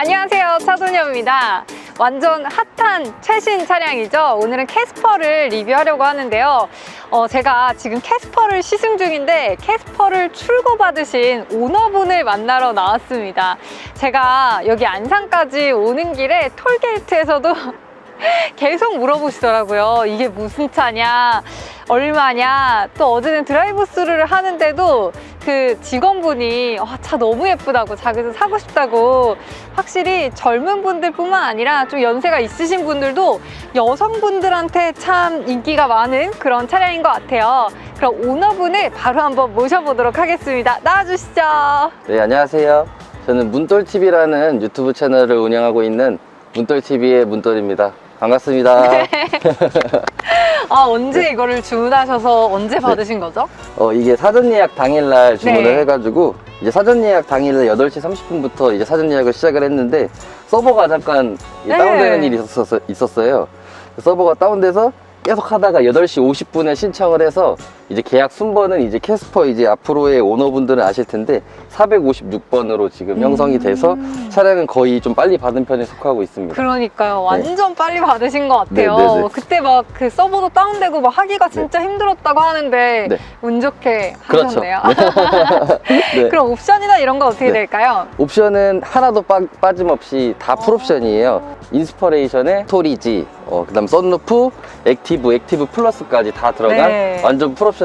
안녕하세요, 차소녀입니다. 완전 핫한 최신 차량이죠. 오늘은 캐스퍼를 리뷰하려고 하는데요. 제가 지금 캐스퍼를 시승 중인데 캐스퍼를 출고받으신 오너분을 만나러 나왔습니다. 제가 여기 안산까지 오는 길에 톨게이트에서도 계속 물어보시더라고요. 이게 무슨 차냐, 얼마냐. 또 어제는 드라이브 스루를 하는데도 그 직원분이 차 너무 예쁘다고, 자기도 사고 싶다고. 확실히 젊은 분들뿐만 아니라 좀 연세가 있으신 분들도 여성분들한테 참 인기가 많은 그런 차량인 것 같아요. 그럼 오너분을 바로 한번 모셔보도록 하겠습니다. 나와주시죠. 네, 안녕하세요. 저는 문돌TV라는 유튜브 채널을 운영하고 있는 문돌TV의 문돌입니다. 반갑습니다. 네. 언제 이거를 주문하셔서 언제 받으신 거죠? 이게 사전 예약 당일날 주문을 네. 해가지고 이제 사전 예약 당일날 8시 30분부터 이제 사전 예약을 시작을 했는데 서버가 잠깐 네. 다운되는 일이 있었어요. 서버가 다운돼서 계속 하다가 8시 50분에 신청을 해서 이제 계약 순번은 이제 캐스퍼 이제 앞으로의 오너분들은 아실 텐데 456번으로 지금 형성이 돼서 차량은 거의 좀 빨리 받은 편에 속하고 있습니다. 그러니까요. 완전 빨리 받으신 것 같아요. 네, 네, 네. 그때 막 그 서버도 다운되고 막 하기가 진짜 힘들었다고 하는데 네. 운 좋게 그렇죠. 하셨네요. 네. 그럼 옵션이나 이런 건 어떻게 네. 될까요? 옵션은 하나도 빠짐없이 다 풀옵션이에요. 인스퍼레이션에 스토리지, 그다음 썬루프, 액티브 플러스까지 다 들어간 네. 완전 풀옵션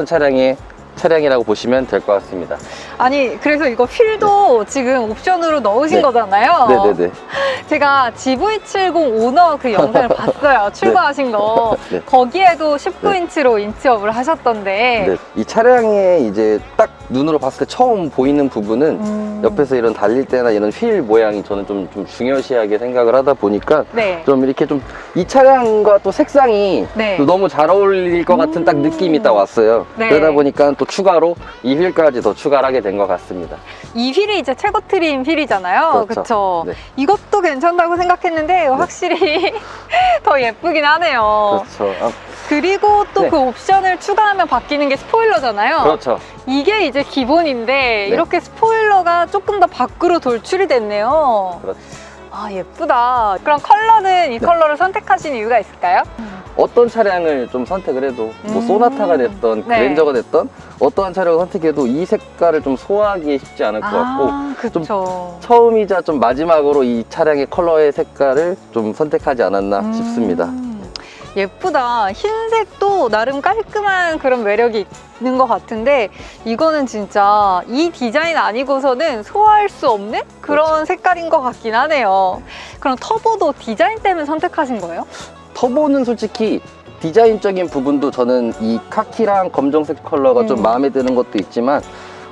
차량이라고 보시면 될 것 같습니다. 아니, 그래서 이거 휠도 지금 옵션으로 넣으신 네. 거잖아요. 네네네. 제가 GV70 오너 그 영상을 봤어요. 출고하신 거. 네. 거기에도 19인치로 인치업을 하셨던데. 네. 이 차량에 이제 딱 눈으로 봤을 때 처음 보이는 부분은 옆에서 이런 달릴 때나 이런 휠 모양이 저는 좀 중요시하게 생각을 하다 보니까 네. 좀 이렇게 좀 이 차량과 또 색상이 네. 또 너무 잘 어울릴 것 같은 딱 느낌이 딱 왔어요. 네. 그러다 보니까 또 추가로 이 휠까지 더 추가를 하게 된 것 같습니다. 이 휠이 이제 최고 트림 휠이잖아요. 그렇죠. 그쵸? 네. 이것도 괜찮다고 생각했는데 확실히 더 예쁘긴 하네요. 그렇죠. 그리고 또 네. 그 옵션을 추가하면 바뀌는 게 스포일러잖아요. 그렇죠. 이게 이제 기본인데 네. 이렇게 스포일러가 조금 더 밖으로 돌출이 됐네요. 그렇죠. 아, 예쁘다. 그럼 컬러는 이 컬러를 선택하신 이유가 있을까요? 어떤 차량을 좀 선택을 해도 뭐 소나타가 됐던 네. 그랜저가 됐던 어떠한 차량을 선택해도 이 색깔을 좀 소화하기 쉽지 않을 것 같고 그쵸. 처음이자 좀 마지막으로 이 차량의 컬러의 색깔을 좀 선택하지 않았나 싶습니다. 예쁘다. 흰색도 나름 깔끔한 그런 매력이 있는 것 같은데 이거는 진짜 이 디자인 아니고서는 소화할 수 없는 그런 그렇죠. 색깔인 것 같긴 하네요. 그럼 터보도 디자인 때문에 선택하신 거예요? 터보는 솔직히 디자인적인 부분도 저는 이 카키랑 검정색 컬러가 좀 마음에 드는 것도 있지만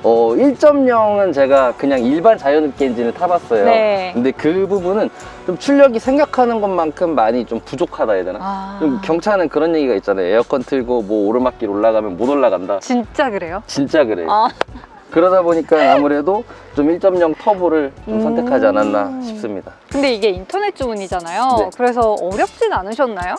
1.0은 제가 그냥 일반 자연흡기 엔진을 타봤어요. 네. 근데 그 부분은 좀 출력이 생각하는 것만큼 많이 좀 부족하다 해야 되나? 좀 경차는 그런 얘기가 있잖아요. 에어컨 틀고 뭐 오르막길 올라가면 못 올라간다. 진짜 그래요? 진짜 그래요. 그러다 보니까 아무래도 좀 1.0 터보를 좀 선택하지 않았나 싶습니다. 근데 이게 인터넷 주문이잖아요. 네. 그래서 어렵진 않으셨나요?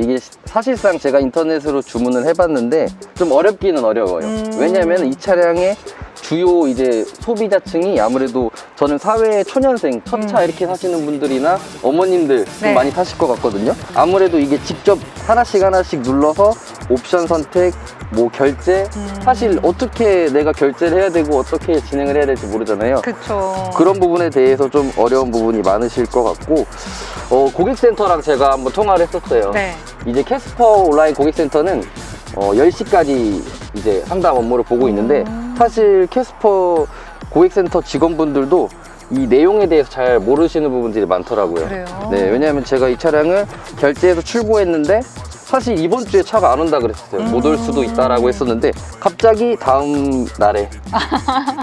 이게 사실상 제가 인터넷으로 주문을 해봤는데 좀 어렵기는 어려워요. 왜냐면 이 차량의 주요 이제 소비자층이 아무래도 저는 사회 초년생 첫 차 이렇게 사시는 분들이나 어머님들 좀 네. 많이 타실 것 같거든요. 아무래도 이게 직접 하나씩 눌러서 옵션 선택, 뭐 결제, 사실 어떻게 내가 결제를 해야 되고 어떻게 진행을 해야 될지 모르잖아요. 그쵸. 그런 부분에 대해서 좀 어려운 부분이 많으실 것 같고 고객센터랑 제가 한번 통화를 했었어요. 네. 이제 캐스퍼 온라인 고객센터는 10시까지 이제 상담 업무를 보고 있는데 사실 캐스퍼 고객센터 직원분들도 이 내용에 대해서 잘 모르시는 부분들이 많더라고요. 그래요? 네, 왜냐하면 제가 이 차량을 결제해서 출고했는데 사실 이번 주에 차가 안 온다 그랬어요. 못 올 수도 있다라고 했었는데 갑자기 다음 날에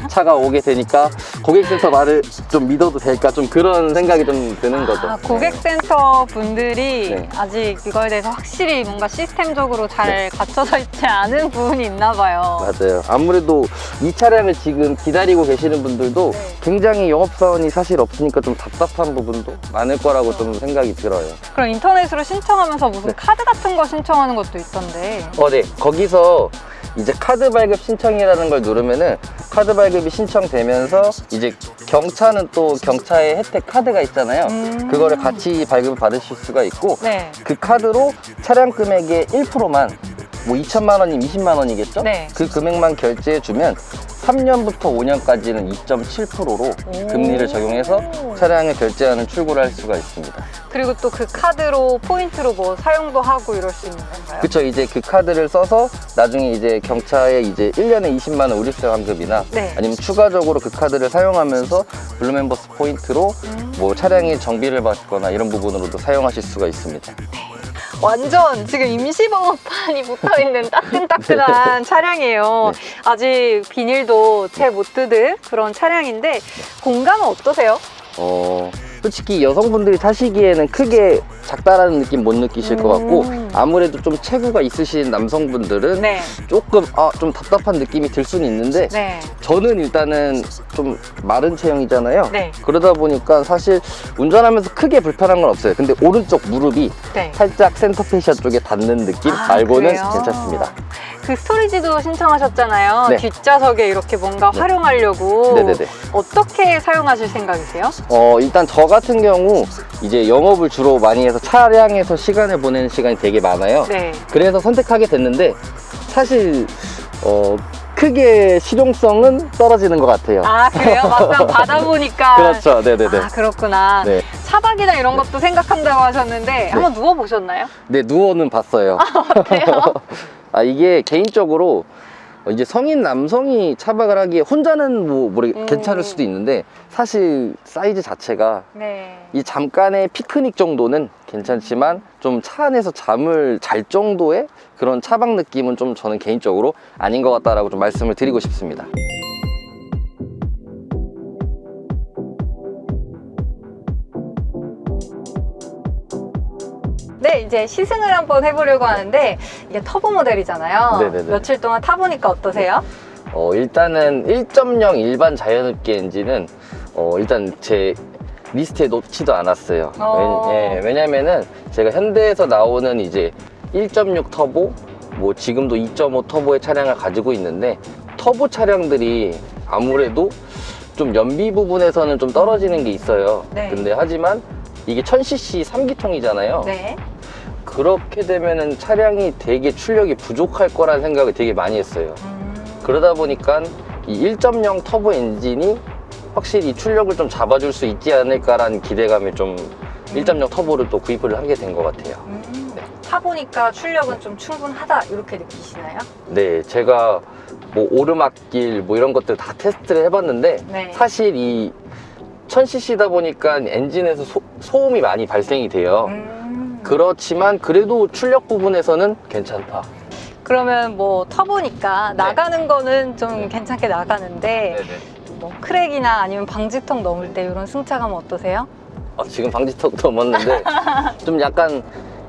차가 오게 되니까 고객센터 말을 좀 믿어도 될까 좀 그런 생각이 좀 드는 거죠. 고객센터 분들이 네. 아직 이거에 대해서 확실히 뭔가 시스템적으로 잘 갖춰져 있지 않은 부분이 있나 봐요. 맞아요. 아무래도 이 차량을 지금 기다리고 계시는 분들도 굉장히 영업사원이 사실 없으니까 좀 답답한 부분도 많을 거라고 좀 생각이 들어요. 그럼 인터넷으로 신청하면서 무슨 네. 카드 같은 거 신청하는 것도 있던데. 네. 거기서 이제 카드 발급 신청이라는 걸 누르면은 카드 발급이 신청되면서 이제 경차는 또 경차의 혜택 카드가 있잖아요. 그거를 같이 발급을 받으실 수가 있고 네. 그 카드로 차량 금액의 1%만 뭐 2천만 원이면 20만 원이겠죠? 네. 그 금액만 결제해 주면 3년부터 5년까지는 2.7%로 금리를 적용해서 차량을 결제하는 출고를 할 수가 있습니다. 그리고 또 그 카드로 포인트로 뭐 사용도 하고 이럴 수 있는 건가요? 그쵸. 이제 그 카드를 써서 나중에 이제 경차에 이제 1년에 20만 원 우리세 환급이나 네. 아니면 추가적으로 그 카드를 사용하면서 블루멤버스 포인트로 뭐 차량의 정비를 받거나 이런 부분으로도 사용하실 수가 있습니다. 완전 지금 임시번호판이 붙어있는 따끈따끈한 차량이에요. 네. 아직 비닐도 채 못 뜯은 그런 차량인데 공간은 어떠세요? 솔직히 여성분들이 타시기에는 크게 작다라는 느낌 못 느끼실 것 같고 아무래도 좀 체구가 있으신 남성분들은 네. 조금 좀 답답한 느낌이 들 수는 있는데 네. 저는 일단은 좀 마른 체형이잖아요. 네. 그러다 보니까 사실 운전하면서 크게 불편한 건 없어요. 근데 오른쪽 무릎이 네. 살짝 센터페시아 쪽에 닿는 느낌 말고는 그래요? 괜찮습니다. 그 스토리지도 신청하셨잖아요. 네. 뒷좌석에 이렇게 뭔가 네. 활용하려고 네네네. 어떻게 사용하실 생각이세요? 일단 저 같은 경우 이제 영업을 주로 많이 해서 차량에서 시간을 보내는 시간이 되게 많아요. 네. 그래서 선택하게 됐는데 사실 크게 실용성은 떨어지는 것 같아요. 아, 그래요? 막상 받아보니까. 그렇죠. 네네네. 아, 그렇구나. 네. 차박이나 이런 것도 생각한다고 하셨는데 한번 누워보셨나요? 네, 누워는 봤어요. 어때요? 이게 개인적으로 이제 성인 남성이 차박을 하기에 혼자는 괜찮을 수도 있는데 사실 사이즈 자체가 네. 이 잠깐의 피크닉 정도는 괜찮지만 좀 차 안에서 잠을 잘 정도의 그런 차박 느낌은 좀 저는 개인적으로 아닌 것 같다라고 좀 말씀을 드리고 싶습니다. 네, 이제 시승을 한번 해보려고 하는데 이게 터보 모델이잖아요. 네네네. 며칠 동안 타보니까 어떠세요? 일단은 1.0 일반 자연흡기 엔진은 일단 제 리스트에 놓지도 않았어요. 왜냐면은 제가 현대에서 나오는 이제 1.6 터보, 뭐 지금도 2.5 터보의 차량을 가지고 있는데 터보 차량들이 아무래도 좀 연비 부분에서는 좀 떨어지는 게 있어요. 네. 근데 하지만 이게 1000cc 3기통이잖아요. 네. 그렇게 되면은 차량이 되게 출력이 부족할 거라는 생각을 되게 많이 했어요. 그러다 보니까 이 1.0 터보 엔진이 확실히 출력을 좀 잡아줄 수 있지 않을까라는 기대감에 좀 1.0 터보를 또 구입을 하게 된 것 같아요. 네. 타보니까 출력은 좀 충분하다 이렇게 느끼시나요? 네, 제가 뭐 오르막길 뭐 이런 것들 다 테스트를 해봤는데 네. 사실 이 1000cc다 보니까 엔진에서 소음이 많이 발생이 돼요. 그렇지만 그래도 출력 부분에서는 괜찮다. 그러면 뭐 터보니까 네. 나가는 거는 좀 네. 괜찮게 나가는데 뭐 크랙이나 아니면 방지턱 넘을 때 이런 승차감은 어떠세요? 지금 방지턱도 넘었는데 좀 약간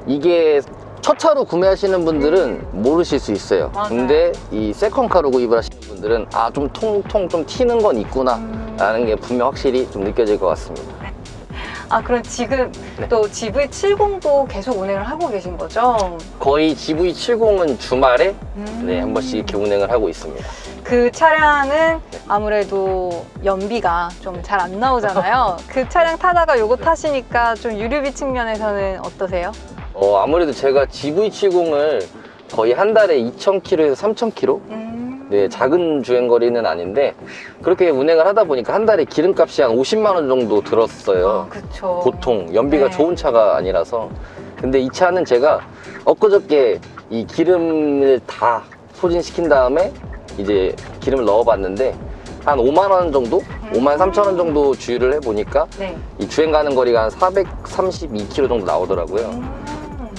이게 첫 차로 구매하시는 분들은 모르실 수 있어요. 맞아요. 근데 이 세컨카로 구입을 하시는 분들은 좀 통통 좀 튀는 건 있구나 라는 게 분명 확실히 좀 느껴질 것 같습니다. 아, 그럼 지금 네. 또 GV70도 계속 운행을 하고 계신 거죠? 거의 GV70은 주말에 네, 한 번씩 이렇게 운행을 하고 있습니다. 그 차량은 아무래도 연비가 좀 잘 안 나오잖아요. 그 차량 타다가 요거 타시니까 좀 유류비 측면에서는 어떠세요? 아무래도 제가 GV70을 거의 한 달에 2,000km에서 3,000km? 네, 작은 주행거리는 아닌데 그렇게 운행을 하다 보니까 한 달에 기름값이 한 50만 원 정도 들었어요. 그쵸. 보통 연비가 네. 좋은 차가 아니라서. 근데 이 차는 제가 엊그저께 이 기름을 다 소진시킨 다음에 이제 기름을 넣어봤는데 한 5만 원 정도? 5만 3천 원 정도 주유를 해보니까 네. 이 주행 가는 거리가 한 432km 정도 나오더라고요.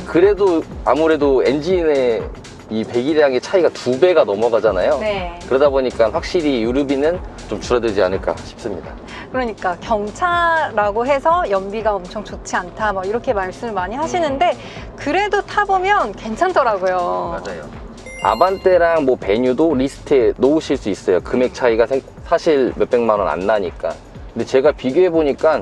그래도 아무래도 엔진의 이 배기량의 차이가 2배가 넘어가잖아요. 네. 그러다 보니까 확실히 유류비는 좀 줄어들지 않을까 싶습니다. 그러니까 경차라고 해서 연비가 엄청 좋지 않다 뭐 이렇게 말씀을 많이 하시는데 그래도 타보면 괜찮더라고요. 맞아요. 아반떼랑 뭐 베뉴도 리스트에 놓으실 수 있어요. 금액 차이가 사실 몇백만 원 안 나니까. 근데 제가 비교해 보니까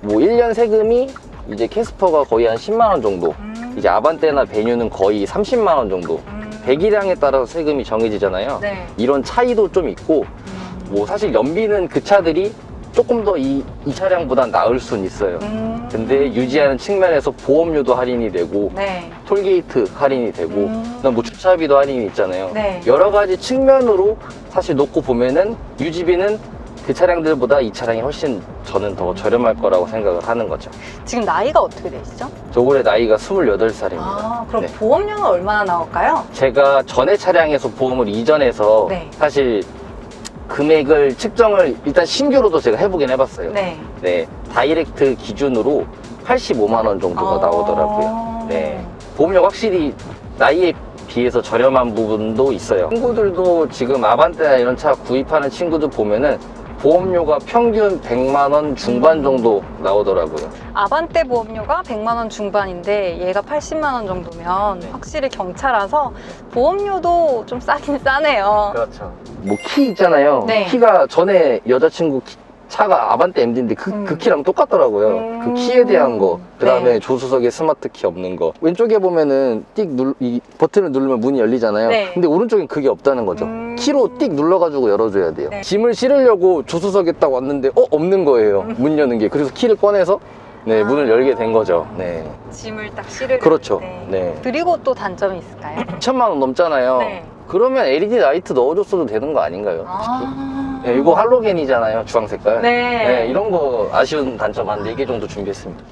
뭐 1년 세금이 이제 캐스퍼가 거의 한 10만 원 정도 이제 아반떼나 베뉴는 거의 30만 원 정도. 배기량에 따라서 세금이 정해지잖아요. 네. 이런 차이도 좀 있고 뭐 사실 연비는 그 차들이 조금 더 이 차량보다 나을 수는 있어요. 근데 유지하는 측면에서 보험료도 할인이 되고 네. 톨게이트 할인이 되고 그다음 뭐 주차비도 할인이 있잖아요. 네. 여러 가지 측면으로 사실 놓고 보면은 유지비는 그 차량들보다 이 차량이 훨씬 저는 더 저렴할 거라고 생각을 하는 거죠. 지금 나이가 어떻게 되시죠? 저 올해 나이가 28살입니다. 아, 그럼 네. 보험료는 얼마나 나올까요? 제가 전에 차량에서 보험을 이전해서 네. 사실 금액을 측정을 일단 신규로도 제가 해보긴 해봤어요. 네. 네, 다이렉트 기준으로 85만 원 정도가 나오더라고요. 네, 보험료 확실히 나이에 비해서 저렴한 부분도 있어요. 친구들도 지금 아반떼나 이런 차 구입하는 친구들 보면은 보험료가 평균 100만 원 중반 정도 나오더라고요. 아반떼 보험료가 100만 원 중반인데 얘가 80만 원 정도면 네. 확실히 경차라서 보험료도 좀 싸긴 싸네요. 그렇죠. 뭐 키 있잖아요. 네. 키가 전에 여자친구 차가 아반떼 MD인데 그 키랑 똑같더라고요. 그 키에 대한 거. 그 다음에 네. 조수석에 스마트 키 없는 거. 왼쪽에 보면은 이 버튼을 누르면 문이 열리잖아요. 네. 근데 오른쪽엔 그게 없다는 거죠. 키로 띡 눌러가지고 열어줘야 돼요. 네. 짐을 실으려고 조수석에 딱 왔는데 없는 거예요. 문 여는 게. 그래서 키를 꺼내서 네, 문을 열게 된 거죠. 네. 짐을 딱 실을 그렇죠. 때. 네. 그리고 또 단점이 있을까요? 2천만 원 넘잖아요. 네. 그러면 LED 라이트 넣어줬어도 되는 거 아닌가요? 아. 네, 이거 할로겐이잖아요, 주황 색깔. 네. 이런 거 아쉬운 단점 한 4개 정도 준비했습니다.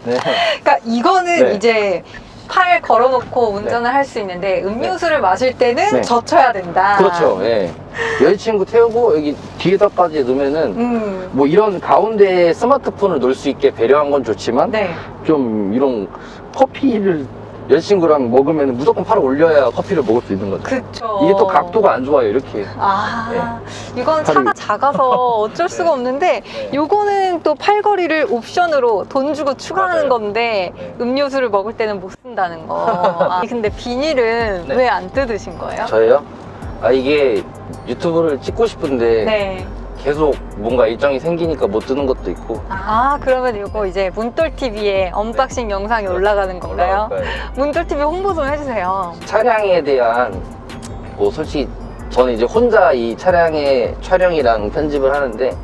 네. 그러니까 이거는 네. 이제 팔 걸어놓고 운전을 할 수 있는데 음료수를 마실 때는 네. 젖혀야 된다. 그렇죠. 예. 여자친구 태우고 여기 뒤에다까지 넣으면은 뭐 이런 가운데에 스마트폰을 놓을 수 있게 배려한 건 좋지만 네. 좀 이런 커피를 여자친구랑 먹으면 무조건 팔을 올려야 커피를 먹을 수 있는 거죠. 그쵸. 이게 또 각도가 안 좋아요, 이렇게. 이건 팔이- 차가 작아서 어쩔 수가 없는데 요거는 또 팔걸이를 옵션으로 돈 주고 추가하는 맞아요. 건데 네. 음료수를 먹을 때는 못 쓴다는 거. 근데 비닐은 네. 왜 안 뜯으신 거예요? 저예요? 이게 유튜브를 찍고 싶은데 네. 계속 뭔가 일정이 생기니까 못 뜨는 것도 있고. 그러면 이거 이제 문돌TV에 언박싱 영상이 올라가는 건가요? 문돌TV 홍보 좀 해주세요. 차량에 대한 뭐 솔직히 저는 이제 혼자 이 차량의 촬영이랑 편집을 하는데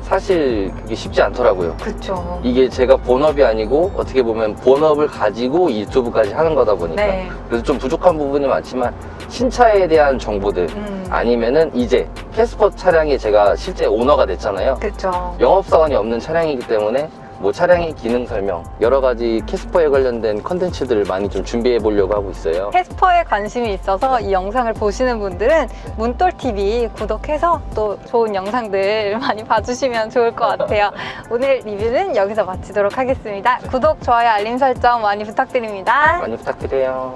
사실 그게 쉽지 않더라고요. 그쵸. 이게 제가 본업이 아니고 어떻게 보면 본업을 가지고 유튜브까지 하는 거다 보니까 네. 그래서 좀 부족한 부분이 많지만 신차에 대한 정보들 아니면은 이제 캐스퍼 차량에 제가 실제 오너가 됐잖아요. 그쵸. 영업사원이 없는 차량이기 때문에 뭐 차량의 기능 설명 여러 가지 캐스퍼에 관련된 컨텐츠들을 많이 좀 준비해 보려고 하고 있어요. 캐스퍼에 관심이 있어서 이 영상을 보시는 분들은 문돌TV 구독해서 또 좋은 영상들 많이 봐주시면 좋을 것 같아요. 오늘 리뷰는 여기서 마치도록 하겠습니다. 구독, 좋아요, 알림 설정 많이 부탁드립니다. 많이 부탁드려요.